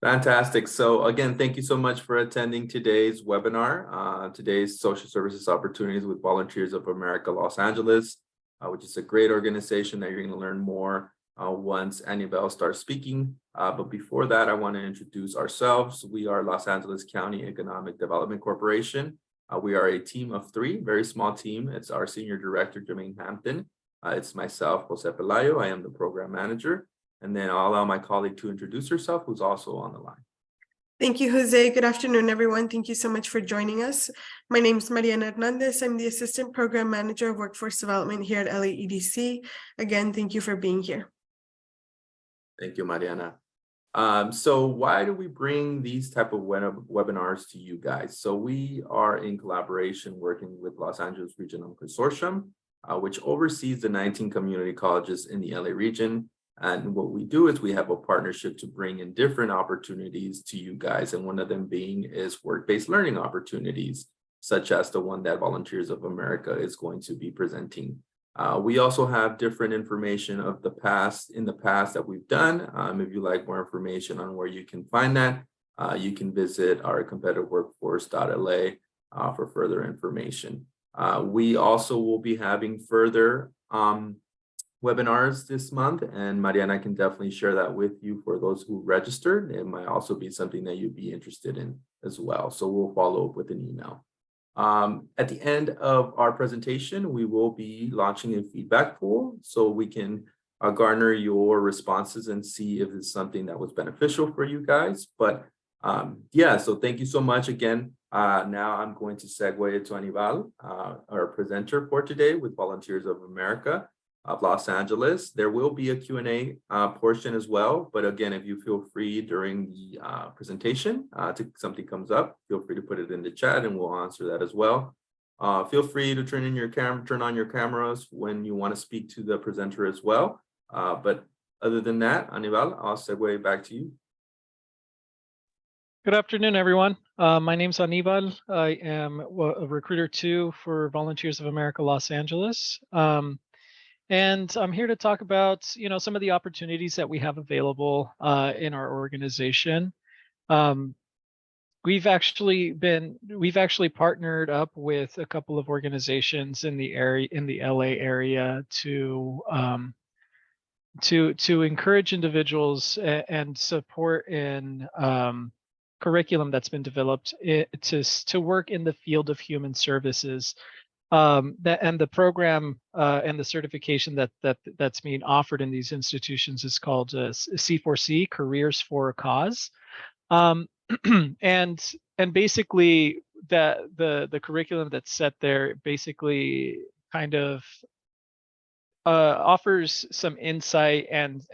Fantastic. So again, thank you so much for attending today's webinar, today's Social Services Opportunities with Volunteers of America, Los Angeles, which is a great organization that you're going to learn more once Anibal starts speaking. But before that, I want to introduce ourselves. We are Los Angeles County Economic Development Corporation. We are a team of three, very small team. It's our Senior Director, Jermaine Hampton. It's myself, Jose Pelayo. I am the Program Manager. And then I'll allow my colleague to introduce herself, who's also on the line. Thank you, Jose. Good afternoon, everyone. Thank you so much for joining us. My name is Mariana Hernandez. I'm the Assistant Program Manager of Workforce Development here at LAEDC. Again, thank you for being here. Thank you, Mariana. So why do we bring these type of webinars to you guys? So we are in collaboration working with Los Angeles Regional Consortium, which oversees the 19 community colleges in the LA region. And what we do is we have a partnership to bring in different opportunities to you guys. And one of them being is work-based learning opportunities, such as the one that Volunteers of America is going to be presenting. We also have different information of the past that we've done. If you like more information on where you can find that, you can visit our competitiveworkforce.la for further information. We also will be having further webinars this month, and Mariana can definitely share that with you for those who registered. It might also be something that you'd be interested in as well. So we'll follow up with an email. At the end of our presentation, we will be launching a feedback pool so we can garner your responses and see if it's something that was beneficial for you guys. But yeah, so thank you so much again. Now I'm going to segue it to Anibal, our presenter for today with Volunteers of America of Los Angeles. There will be a Q&A portion as well. But again, if you feel free during the presentation, something comes up, feel free to put it in the chat and we'll answer that as well. Feel free to turn on your cameras when you want to speak to the presenter as well. But other than that, Anibal, I'll segue back to you. Good afternoon, everyone. My name's Anibal. I am a recruiter 2 for Volunteers of America, Los Angeles. And I'm here to talk about, some of the opportunities that we have available in our organization. We've actually partnered up with a couple of organizations in the LA area to encourage individuals and support in curriculum that's been developed to work in the field of human services. And the program and the certification that's being offered in these institutions is called C4C, Careers for a Cause. And basically the curriculum that's set there basically kind of offers some insight and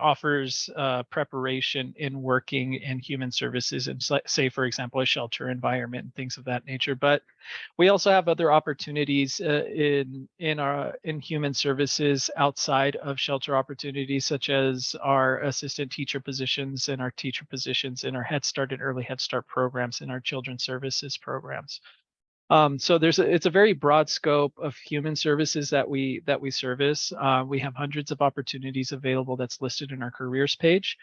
offers preparation in working in human services and, say, for example, a shelter environment and things of that nature. But we also have other opportunities in human services outside of shelter opportunities, such as our assistant teacher positions and our teacher positions in our Head Start and Early Head Start programs and our children's services programs. So it's a very broad scope of human services that we service. We have hundreds of opportunities available that's listed in our careers page.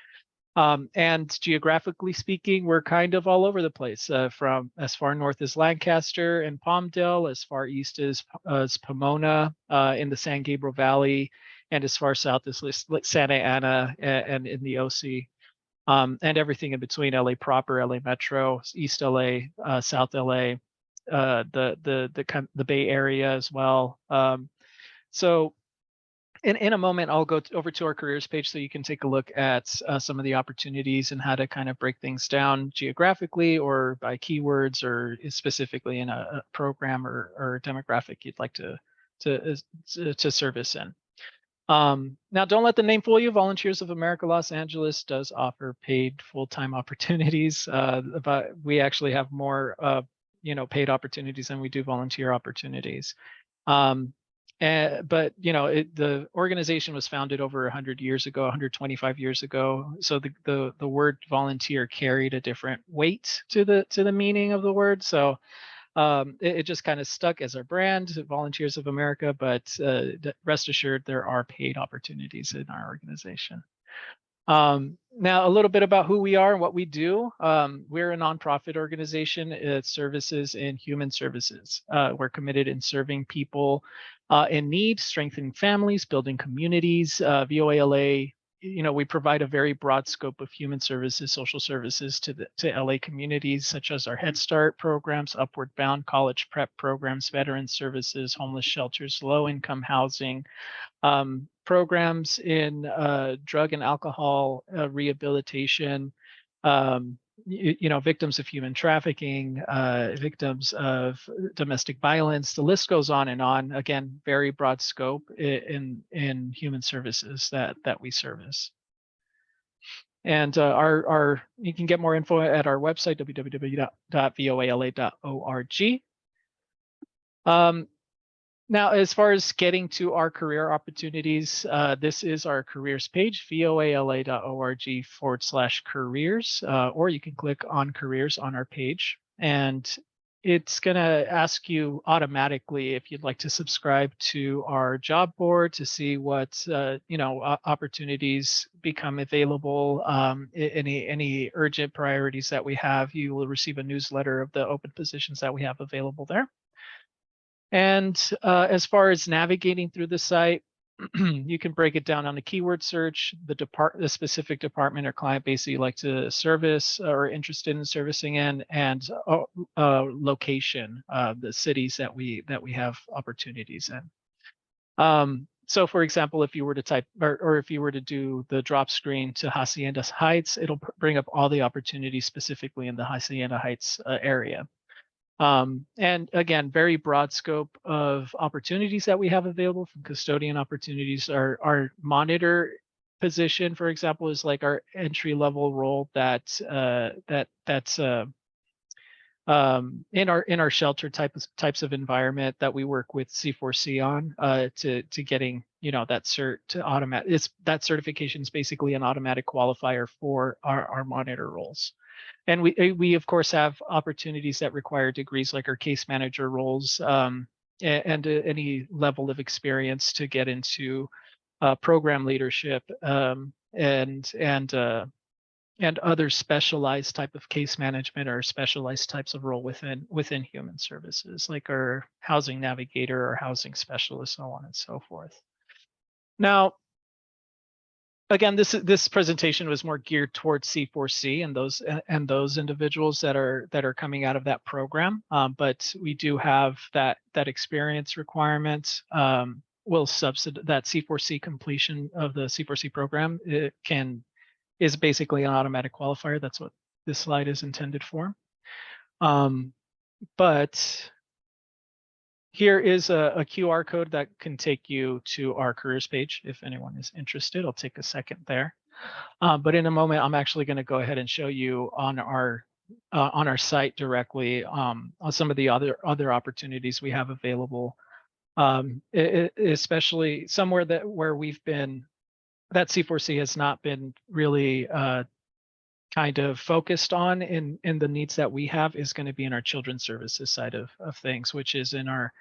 And geographically speaking, we're kind of all over the place, from as far north as Lancaster and Palmdale, as far east as Pomona in the San Gabriel Valley, and as far south as Santa Ana and in the OC. And everything in between: LA proper, LA Metro, East LA, South LA. The Bay Area as well. So in a moment, I'll go over to our careers page so you can take a look at some of the opportunities and how to kind of break things down geographically or by keywords or specifically in a program or demographic you'd like to service in. Now, don't let the name fool you. Volunteers of America Los Angeles does offer paid full-time opportunities, but we actually have more paid opportunities than we do volunteer opportunities. But the organization was founded over 100 years ago, 125 years ago. So the word volunteer carried a different weight to the meaning of the word. So It just kind of stuck as our brand, Volunteers of America, but rest assured there are paid opportunities in our organization. Now, a little bit about who we are and what we do. We're a nonprofit organization. It services in human services. We're committed in serving people in need, strengthening families, building communities. VOALA, we provide a very broad scope of human services, social services to LA communities, such as our Head Start programs, Upward Bound college prep programs, veteran services, homeless shelters, low-income housing, programs in drug and alcohol rehabilitation, victims of human trafficking, victims of domestic violence. The list goes on and on. Again, very broad scope in human services that we service. And you can get more info at our website, www.voala.org. Now, as far as getting to our career opportunities, this is our careers page, voala.org/careers, or you can click on careers on our page. And it's going to ask you automatically if you'd like to subscribe to our job board to see what opportunities become available, any urgent priorities that we have. You will receive a newsletter of the open positions that we have available there. And as far as navigating through the site, you can break it down on a keyword search, the specific department or client base that you like to service or interested in servicing in, and location, the cities that we have opportunities in. So for example, if you were to type or if you were to do the drop screen to Hacienda Heights, it'll bring up all the opportunities specifically in the Hacienda Heights area. And again, very broad scope of opportunities that we have available, from custodian opportunities. Our monitor position, for example, is like our entry level role that's in our shelter types of environment that we work with C4C on to getting that cert to automatic. That certification is basically an automatic qualifier for our monitor roles. And we of course have opportunities that require degrees, like our case manager roles, and any level of experience to get into program leadership, and other specialized type of case management or specialized types of role within human services, like our housing navigator or housing specialist, so on and so forth. Now, again, this presentation was more geared towards C4C and those individuals that are coming out of that program. But we do have that experience requirement. Will subsidize that C4C completion of the C4C program. Is basically an automatic qualifier. That's what this slide is intended for. But here is a QR code that can take you to our careers page if anyone is interested. I'll take a second there. But in a moment, I'm actually going to go ahead and show you on our site directly on some of the other opportunities we have available, especially somewhere where we've been. That C4C has not been really kind of focused on in the needs that we have is going to be in our children's services side of things, which is in our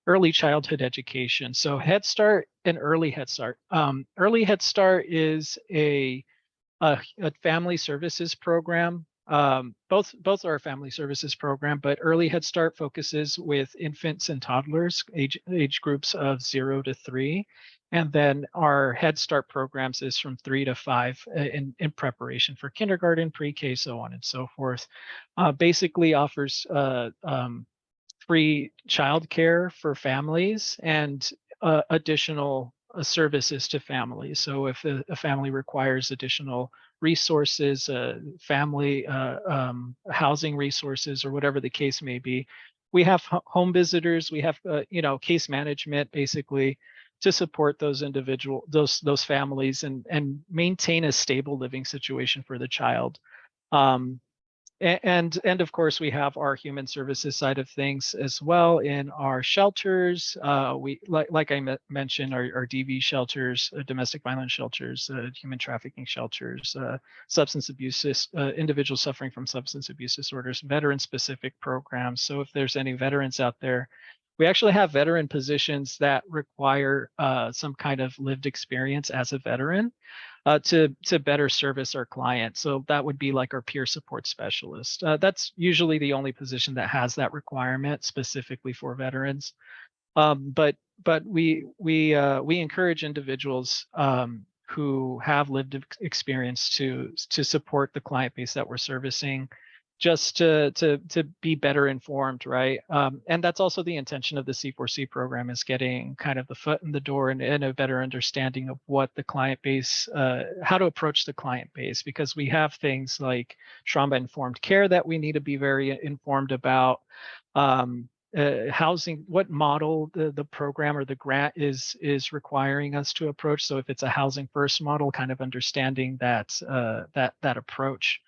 early childhood education. So Head Start and Early Head Start. Early Head Start is a family services program. Both are a family services program, but Early Head Start focuses with infants and toddlers, age groups of 0 to 3. And then our Head Start programs is from 3 to 5 in preparation for kindergarten, pre-K, so on and so forth. Basically offers free childcare for families and additional services to families. So if a family requires additional resources, family housing resources, or whatever the case may be, we have home visitors. We have case management basically to support those those families and maintain a stable living situation for the child. and of course, we have our human services side of things as well in our shelters. We like I mentioned, our DV shelters, domestic violence shelters, human trafficking shelters, substance abuse, individuals suffering from substance abuse disorders, veteran-specific programs. So if there's any veterans out there, we actually have veteran positions that require some kind of lived experience as a veteran. To better service our clients. So that would be like our peer support specialist. That's usually the only position that has that requirement specifically for veterans. But we encourage individuals who have lived experience to support the client base that we're servicing, just to be better informed, right? And that's also the intention of the C4C program, is getting kind of the foot in the door and a better understanding of what the client base, how to approach the client base, because we have things like trauma-informed care that we need to be very informed about. Housing, what model the program or the grant is requiring us to approach. So if it's a housing first model, kind of understanding that that approach.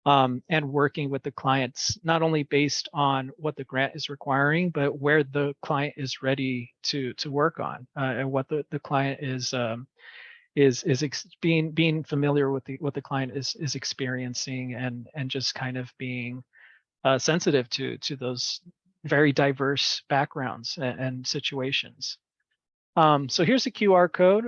And working with the clients, not only based on what the grant is requiring, but where the client is ready to work on, and what the client is being familiar with what the client is experiencing, and just kind of being sensitive to those very diverse backgrounds and situations. So here's a QR code.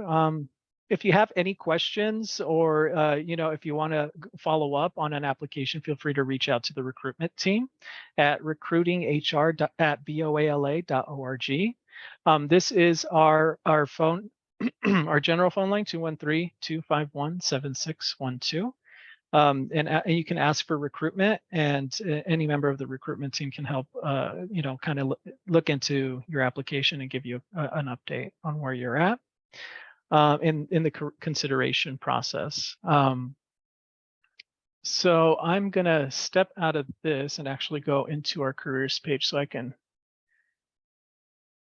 If you have any questions, or if you want to follow up on an application, feel free to reach out to the recruitment team at recruitinghr@voala.org. This is our phone, our general phone line, 213-251-7612. And you can ask for recruitment, and any member of the recruitment team can help kind of look into your application and give you an update on where you're at in the consideration process. So I'm gonna step out of this and actually go into our careers page so I can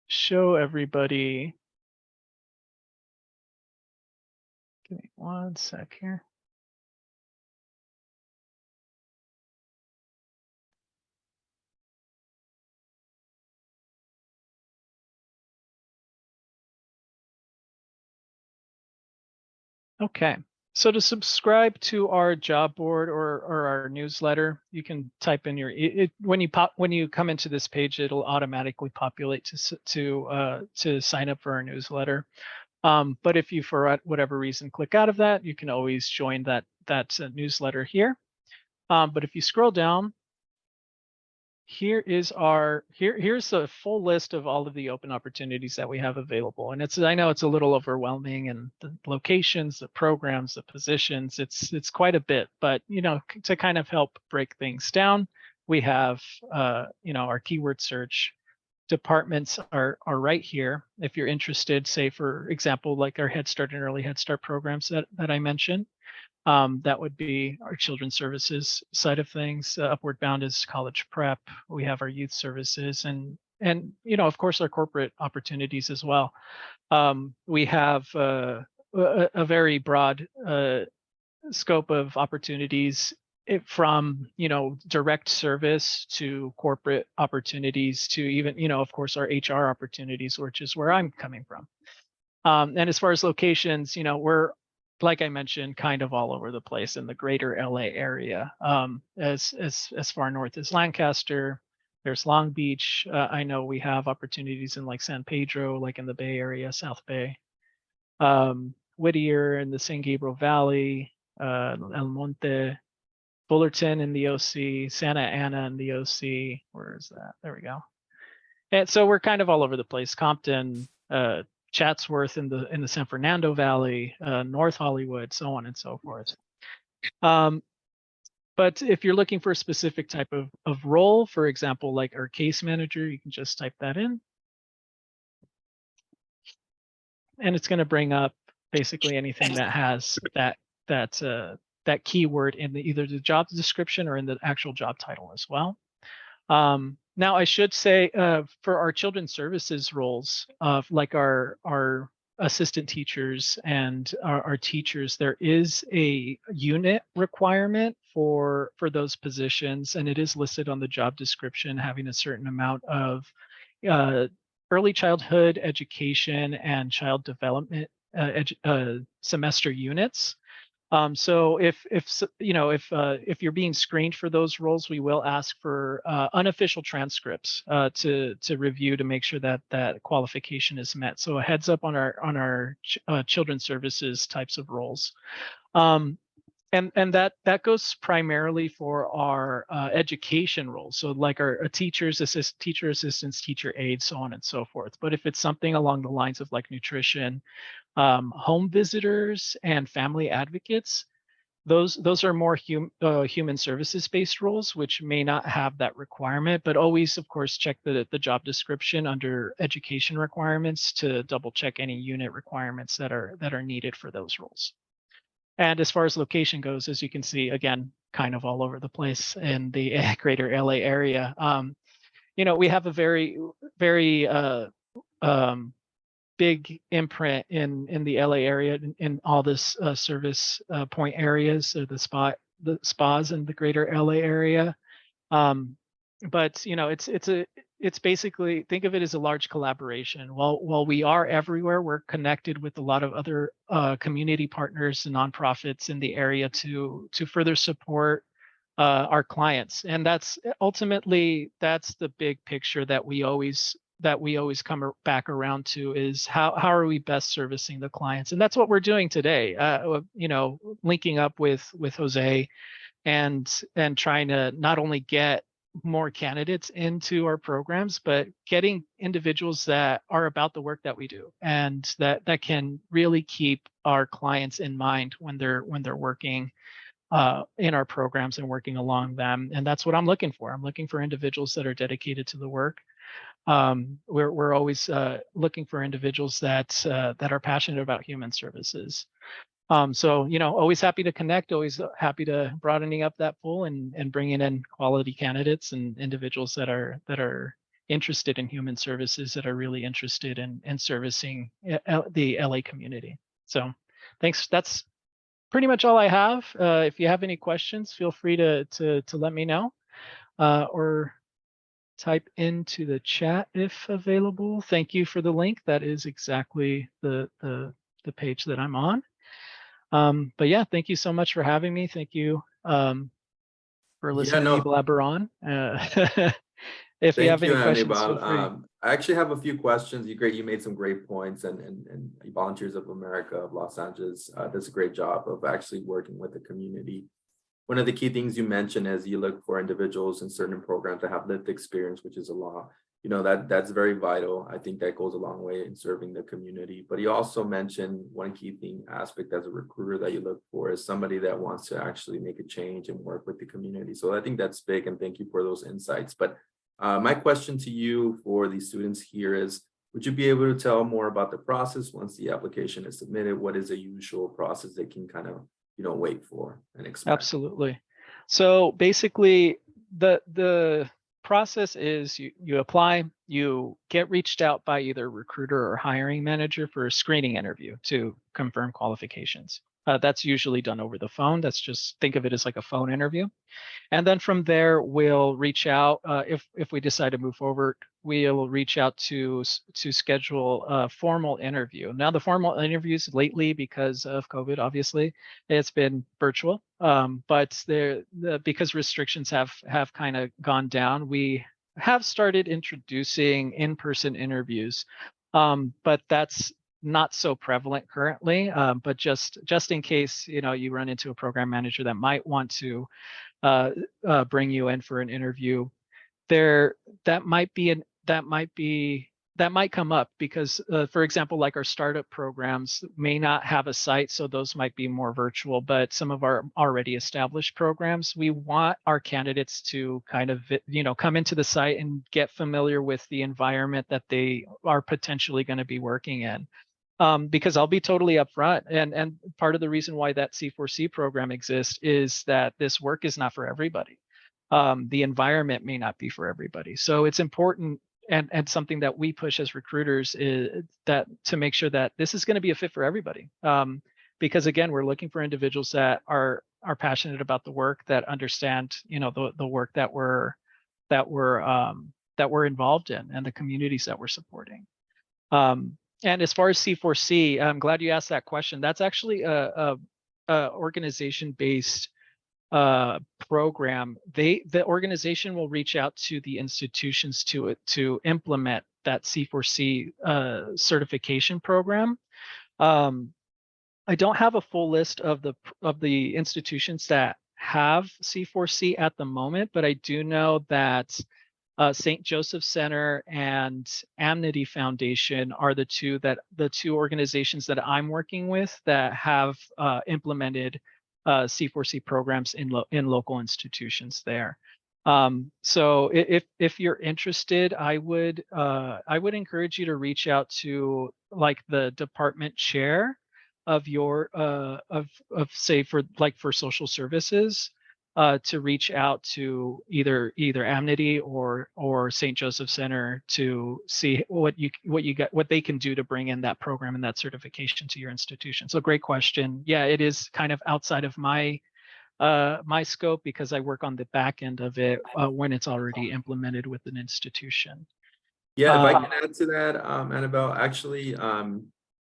show everybody. Give me one sec here. Okay, so to subscribe to our job board or our newsletter, you can type in your when you come into this page, it'll automatically populate to sign up for our newsletter. But if you, for whatever reason, click out of that, you can always join that newsletter here. But if you scroll down, here's a full list of all of the open opportunities that we have available. And I know it's a little overwhelming, and the locations, the programs, the positions, it's quite a bit, but to kind of help break things down, we have our keyword search departments are right here. If you're interested, say for example, like our Head Start and Early Head Start programs that I mentioned, that would be our children's services side of things. Upward Bound is college prep. We have our youth services, and of course our corporate opportunities as well. We have a very broad scope of opportunities, from direct service to corporate opportunities to even of course our HR opportunities, which is where I'm coming from. And as far as locations, we're, like I mentioned, kind of all over the place in the greater LA area. As far north as Lancaster, there's Long Beach. I know we have opportunities in like San Pedro, like in the Bay Area, South Bay. Whittier in the San Gabriel Valley, El Monte, Fullerton in the OC, Santa Ana in the OC. Where is that? There we go. And so we're kind of all over the place. Compton, Chatsworth in the San Fernando Valley, North Hollywood, so on and so forth. But if you're looking for a specific type of role, for example, like our case manager, you can just type that in. And it's going to bring up basically anything that has that keyword in either the job description or in the actual job title as well. Now, I should say for our children's services roles, like our assistant teachers and our teachers, there is a unit requirement for those positions, and it is listed on the job description, having a certain amount of early childhood education and child development semester units. So if you're being screened for those roles, we will ask for unofficial transcripts to review to make sure that that qualification is met. So a heads up on our children's services types of roles. And that goes primarily for our education roles. So like our teacher assistants, teacher aides, so on and so forth. But if it's something along the lines of like nutrition, home visitors and family advocates, those are more human services based roles, which may not have that requirement, but always, of course, check the job description under education requirements to double check any unit requirements that are needed for those roles. And as far as location goes, as you can see, again, kind of all over the place in the greater LA area. We have a very, very big imprint in the LA area in all this service point areas, or the spas in the greater LA area. But it's basically, think of it as a large collaboration. While we are everywhere, we're connected with a lot of other community partners and nonprofits in the area to further support our clients. And that's ultimately, that's the big picture that we always come back around to, is how are we best servicing the clients? And that's what we're doing today. Linking up with Jose and trying to not only get more candidates into our programs, but getting individuals that are about the work that we do and that can really keep our clients in mind when they're working in our programs and working along them. And that's what I'm looking for. I'm looking for individuals that are dedicated to the work. We're always looking for individuals that are passionate about human services. So, always happy to connect, always happy to broadening up that pool and bringing in quality candidates and individuals that are interested in human services, that are really interested in servicing the LA community. So thanks. That's pretty much all I have. If you have any questions, feel free to let me know or type into the chat if available. Thank you for the link. That is exactly the page that I'm on. But yeah, thank you so much for having me. Thank you for listening to me blabber on. If you have any questions, feel free. I actually have a few questions. You made some great points, and Volunteers of America of Los Angeles does a great job of actually working with the community. One of the key things you mentioned is you look for individuals in certain programs that have lived experience, which is a law. That's very vital. I think that goes a long way in serving the community. But you also mentioned one key aspect as a recruiter that you look for is somebody that wants to actually make a change and work with the community. So I think that's big, and thank you for those insights. But my question to you for the students here is, would you be able to tell more about the process once the application is submitted? What is a usual process they can kind of wait for and expect? Absolutely. So basically, the process is you apply, you get reached out by either recruiter or hiring manager for a screening interview to confirm qualifications. That's usually done over the phone. That's just, think of it as like a phone interview. And then from there, we'll reach out. If we decide to move forward, we'll reach out to schedule a formal interview. Now, the formal interviews lately, because of COVID, obviously, it's been virtual. But because restrictions have kind of gone down, we have started introducing in-person interviews. But that's not so prevalent currently. But just in case you run into a program manager that might want to bring you in for an interview, that might come up because, for example, like our startup programs may not have a site, so those might be more virtual. But some of our already established programs, we want our candidates to kind of come into the site and get familiar with the environment that they are potentially going to be working in. Because I'll be totally upfront, and part of the reason why that C4C program exists is that this work is not for everybody. The environment may not be for everybody. So it's important and something that we push as recruiters is that to make sure that this is going to be a fit for everybody. Because again, we're looking for individuals that are passionate about the work, that understand, the work that we're involved in and the communities that we're supporting. And as far as C4C, I'm glad you asked that question. That's actually a organization-based program. The organization will reach out to the institutions to implement that C4C certification program. I don't have a full list of the institutions that have C4C at the moment, but I do know that St. Joseph Center and Amity Foundation are the two organizations that I'm working with that have implemented C4C programs in local institutions there. So if you're interested, I would encourage you to reach out to like the department chair of your say for social services, to reach out to either Amity or St. Joseph Center to see what they can do to bring in that program and that certification to your institution. So great question. Yeah, it is kind of outside of my scope because I work on the back end of it when it's already implemented with an institution. Yeah, if I can add to that, Annabelle, actually,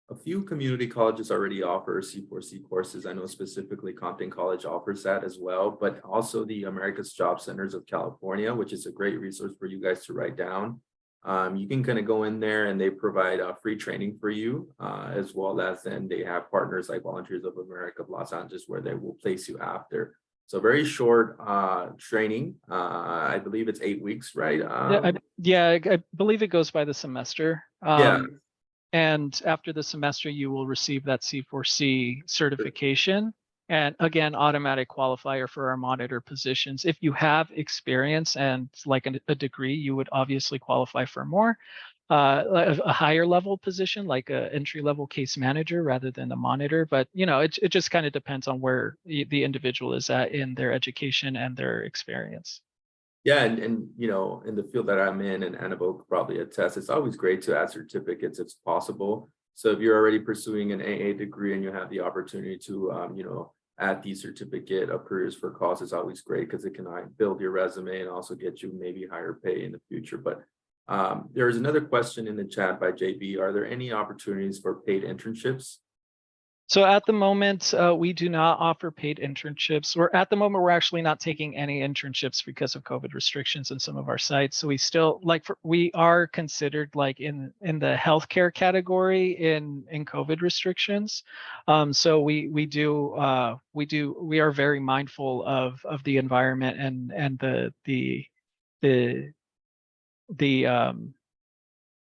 a few community colleges already offer C4C courses. I know specifically Compton College offers that as well, but also the America's Job Centers of California, which is a great resource for you guys to write down. You can kind of go in there and they provide free training for you, as well as then they have partners like Volunteers of America of Los Angeles where they will place you after. So very short training. I believe it's 8 weeks, right? I believe it goes by the semester. Yeah. And after the semester, you will receive that C4C certification. And again, automatic qualifier for our monitor positions. If you have experience and like a degree, you would obviously qualify for more. A higher level position, like an entry level case manager rather than a monitor. But, it just kind of depends on where the individual is at in their education and their experience. Yeah, and in the field that I'm in, and Annabelle could probably attest, it's always great to add certificates if possible. So if you're already pursuing an AA degree and you have the opportunity to, add the certificate of careers for cause, it's always great because it can build your resume and also get you maybe higher pay in the future. But there's another question in the chat by JB. Are there any opportunities for paid internships? So at the moment, we do not offer paid internships. At the moment, we're actually not taking any internships because of COVID restrictions in some of our sites. So we still we are considered like in the healthcare category in COVID restrictions. So we are very mindful of the environment and the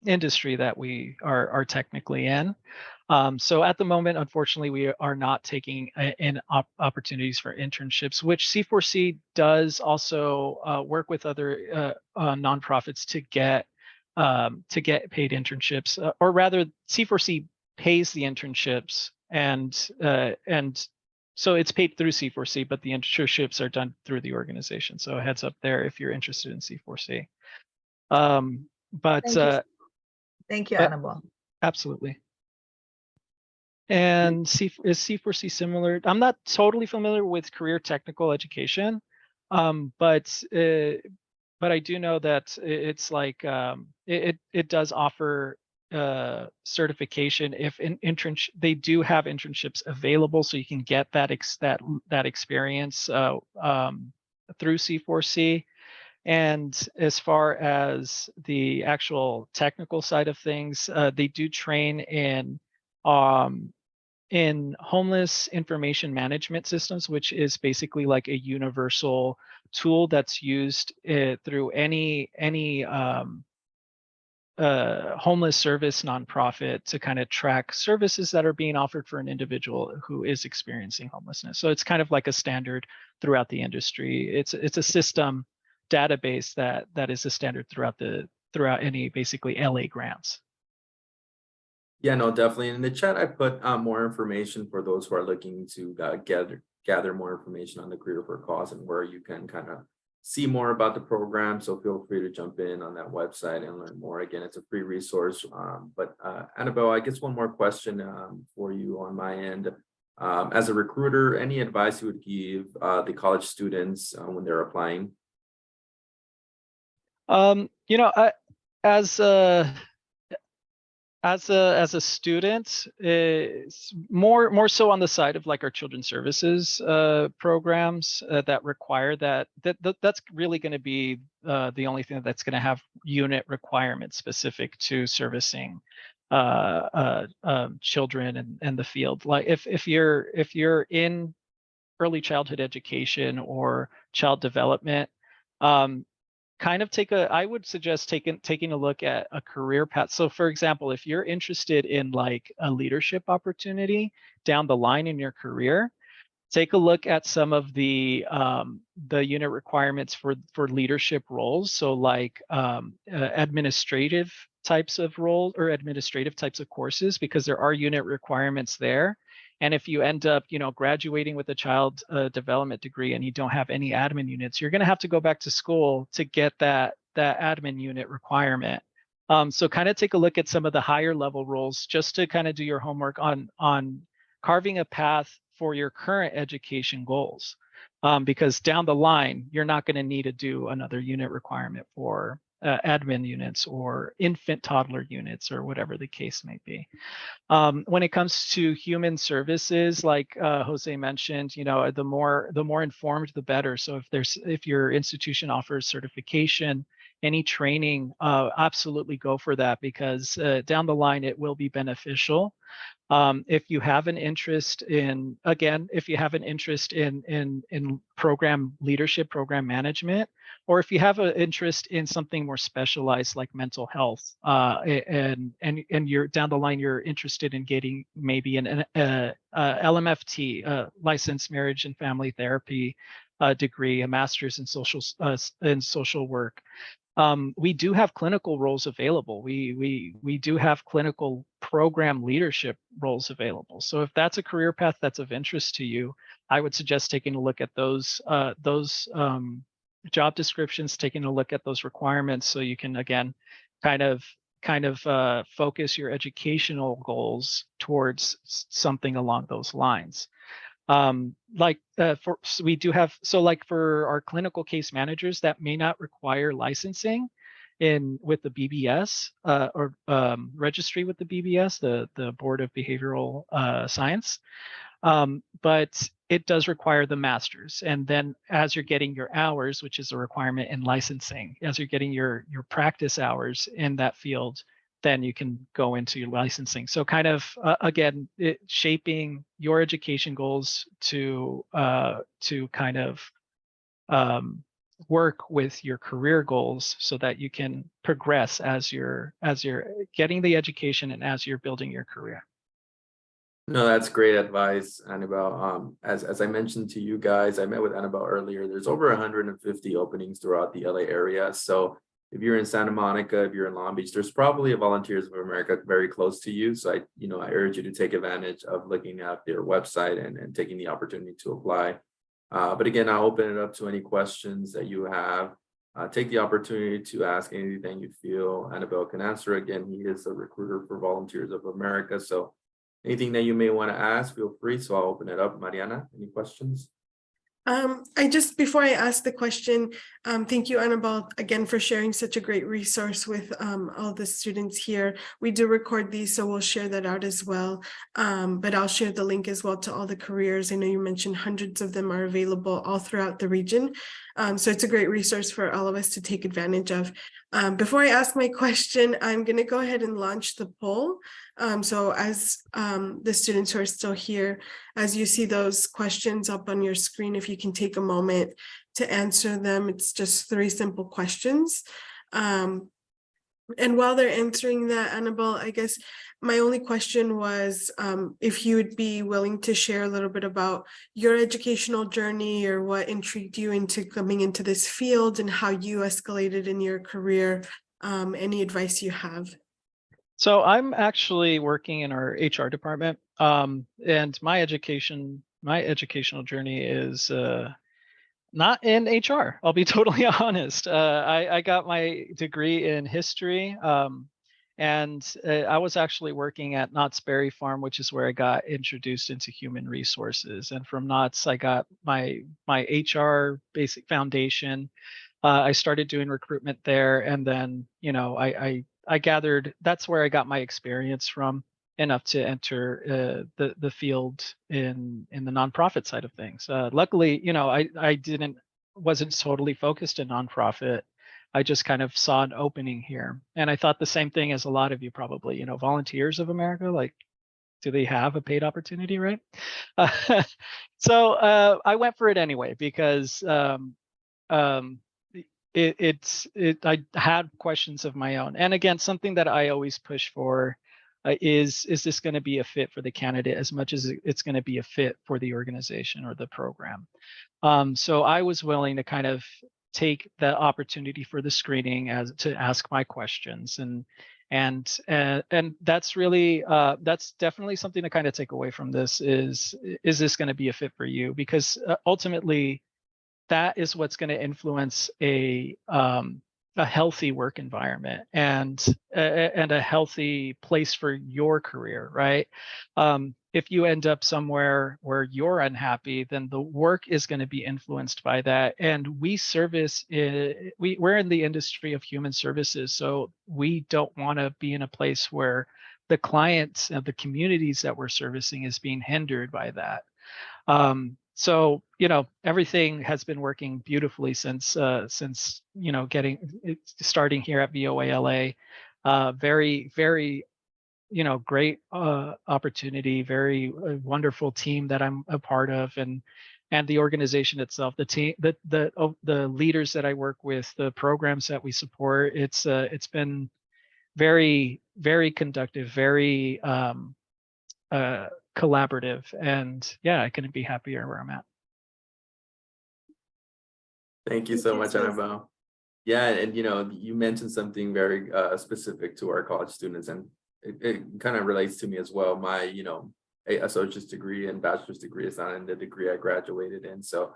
industry that we are technically in. So at the moment, unfortunately, we are not taking in opportunities for internships, which C4C does also work with other nonprofits to get paid internships, or rather, C4C pays the internships, and so it's paid through C4C, but the internships are done through the organization. So a heads up there if you're interested in C4C. Thank you, Annabelle. Absolutely. And is C4C similar? I'm not totally familiar with career technical education, but I do know that it's like it does offer certification if they do have internships available, so you can get that experience through C4C. And as far as the actual technical side of things, they do train in homeless information management systems, which is basically like a universal tool that's used through any homeless service nonprofit to kind of track services that are being offered for an individual who is experiencing homelessness. So it's kind of like a standard throughout the industry. It's a system database that is a standard throughout any basically LA grants. Yeah, no, definitely. In the chat, I put more information for those who are looking to gather more information on the Career for Cause and where you can kind of see more about the program. So feel free to jump in on that website and learn more. Again, it's a free resource. But Annabelle, I guess one more question for you on my end. As a recruiter, any advice you would give the college students when they're applying? As a student, it's more so on the side of like our children's services programs that require that's really going to be the only thing that's going to have unit requirements specific to servicing children and the field. Like if you're in early childhood education or child development, I would suggest taking a look at a career path. So for example, if you're interested in like a leadership opportunity down the line in your career, take a look at some of the unit requirements for leadership roles. So like administrative types of roles or administrative types of courses, because there are unit requirements there. And if you end up, graduating with a child development degree and you don't have any admin units, you're going to have to go back to school to get that admin unit requirement. So kind of take a look at some of the higher level roles just to kind of do your homework on carving a path for your current education goals. Because down the line, you're not going to need to do another unit requirement for admin units or infant toddler units or whatever the case may be. When it comes to human services, like Jose mentioned, the more informed, the better. So if your institution offers certification, any training, absolutely go for that, because down the line it will be beneficial. If you have an interest in program leadership, program management, or if you have an interest in something more specialized like mental health, and you're down the line, you're interested in getting maybe an LMFT, licensed marriage and family therapy degree, a master's in social work. We do have clinical roles available. We do have clinical program leadership roles available. So if that's a career path that's of interest to you, I would suggest taking a look at those job descriptions, taking a look at those requirements, so you can again kind of focus your educational goals towards something along those lines. Like for our clinical case managers, that may not require licensing with the BBS or registry with the BBS, the Board of Behavioral Science. But it does require the master's. And then as you're getting your hours, which is a requirement in licensing, as you're getting your practice hours in that field, then you can go into your licensing. So kind of, again, shaping your education goals to kind of work with your career goals so that you can progress as you're getting the education and as you're building your career. No, that's great advice, Annabelle. As I mentioned to you guys, I met with Annabelle earlier. There's over 150 openings throughout the LA area. So if you're in Santa Monica, if you're in Long Beach, there's probably a Volunteers of America very close to you. So I urge you to take advantage of looking at their website and taking the opportunity to apply. But again, I'll open it up to any questions that you have. Take the opportunity to ask anything you feel Annabelle can answer. Again, he is a recruiter for Volunteers of America. So anything that you may want to ask, feel free. So I'll open it up. Mariana, any questions? Before I ask the question, thank you, Annabelle, again, for sharing such a great resource with all the students here. We do record these, so we'll share that out as well. But I'll share the link as well to all the careers. I know you mentioned hundreds of them are available all throughout the region. So it's a great resource for all of us to take advantage of. Before I ask my question, I'm going to go ahead and launch the poll. So as the students who are still here, as you see those questions up on your screen, if you can take a moment to answer them, it's just 3 simple questions. And while they're answering that, Annabelle, I guess my only question was if you would be willing to share a little bit about your educational journey or what intrigued you into coming into this field and how you escalated in your career, any advice you have. So I'm actually working in our HR department, and my educational journey is Not in HR. I'll be totally honest. I got my degree in history, and I was actually working at Knott's Berry Farm, which is where I got introduced into human resources. And from Knott's, I got my HR basic foundation. I started doing recruitment there, and then I gathered that's where I got my experience from, enough to enter the field in the nonprofit side of things. Luckily, I wasn't totally focused in nonprofit. I just kind of saw an opening here, and I thought the same thing as a lot of you probably. Volunteers of America, like, do they have a paid opportunity, right? So I went for it anyway because um, I had questions of my own, and again, something that I always push for is this going to be a fit for the candidate as much as it's going to be a fit for the organization or the program. So I was willing to kind of take the opportunity for the screening as to ask my questions, and that's really that's definitely something to kind of take away from this is this going to be a fit for you? Because ultimately that is what's going to influence a healthy work environment and a healthy place for your career, right? If you end up somewhere where you're unhappy, then the work is going to be influenced by that. And we're in the industry of human services, so we don't want to be in a place where the clients and the communities that we're servicing is being hindered by that. So everything has been working beautifully since starting here at VOALA. Very, very great opportunity, very wonderful team that I'm a part of, and the organization itself, the team, the leaders that I work with, the programs that we support. It's been very, very conductive, very collaborative, and yeah, I couldn't be happier where I'm at. Thank you so much, Annabelle. Yeah, and you mentioned something very specific to our college students, and it kind of relates to me as well. My associate's degree and bachelor's degree is not in the degree I graduated in. So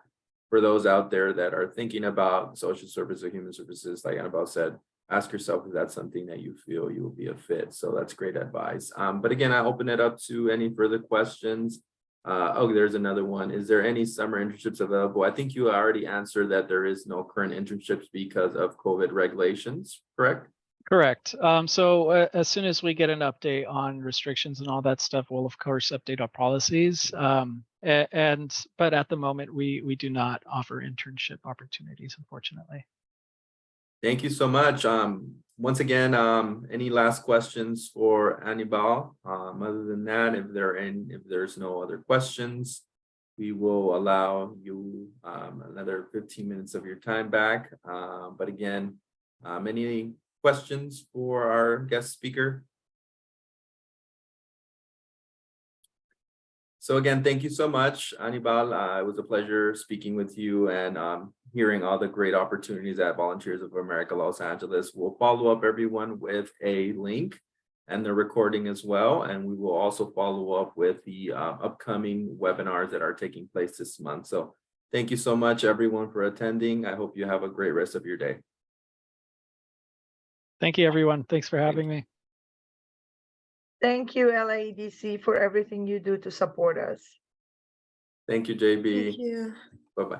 for those out there that are thinking about social service or human services, like Annabelle said, ask yourself if that's something that you feel you will be a fit. So that's great advice. But again, I open it up to any further questions. Oh, there's another one. Is there any summer internships available? I think you already answered that there is no current internships because of COVID regulations, correct? Correct. So as soon as we get an update on restrictions and all that stuff, we'll of course update our policies. But at the moment, we do not offer internship opportunities, unfortunately. Thank you so much. Once again, any last questions for Anibal? Other than that, if there's no other questions, we will allow you another 15 minutes of your time back. But again, any questions for our guest speaker? So again, thank you so much, Anibal. It was a pleasure speaking with you and hearing all the great opportunities at Volunteers of America Los Angeles. We'll follow up everyone with a link and the recording as well. And we will also follow up with the upcoming webinars that are taking place this month. So thank you so much, everyone, for attending. I hope you have a great rest of your day. Thank you, everyone. Thanks for having me. Thank you, LAEDC, for everything you do to support us. Thank you, JB. Thank you. Bye-bye.